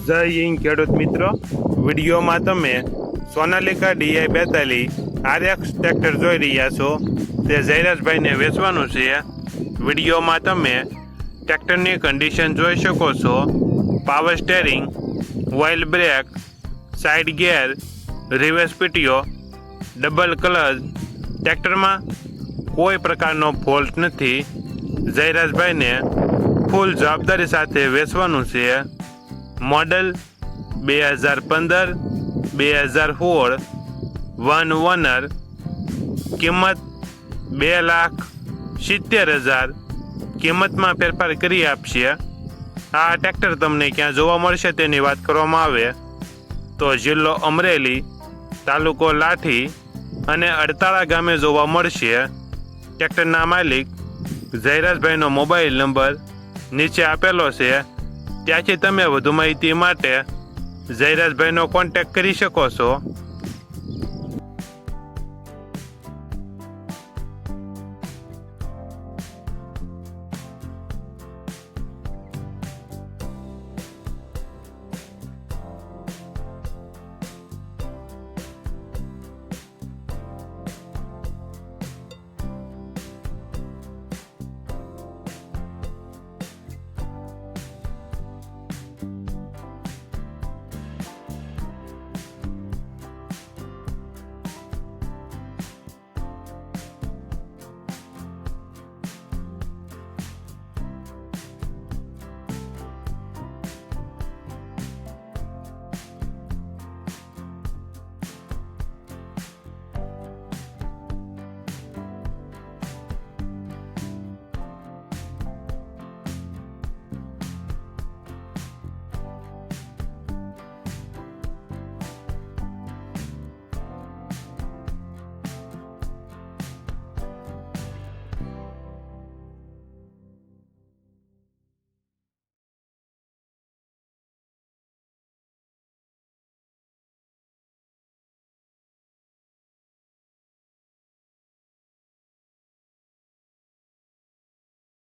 જય હિન્દ ખેડૂત મિત્રો, વિડીયોમાં તમે સોનાલિકા DI42 RX ટ્રેક્ટર જોઈ રહ્યા છો. તે જયરાજભાઈને વેચવાનું છે. વિડીયોમાં તમે ટ્રેક્ટરની કન્ડિશન જોઈ શકો છો. Power steering, oil brake, side gear, reverse PTO, double clutch. ટ્રેક્ટરમાં કોઈ પ્રકારનો ફોલ્ટ નથી. જયરાજભાઈને ફૂલ જવાબદારી સાથે વેચવાનું છે. Model 2015, 2016, one honour. કિંમત 2,70,000. કિંમતમાં ફેરફાર કરી આપશે. આ ટ્રેક્ટર તમને ક્યાં જોવા મળશે તેની વાત કરવામાં આવે તો જિલ્લો અમરેલી, તાલુકો લાઠી અને અડતાળા ગામે જોવા મળશે. ટ્રેક્ટરના માલિક જયરાજભાઈનો મોબાઈલ નંબર નીચે આપેલો છે. ત્યાંથી તમે વધુ માહિતી માટે જયરાજભાઈનો કોન્ટેક્ટ કરી શકો છો.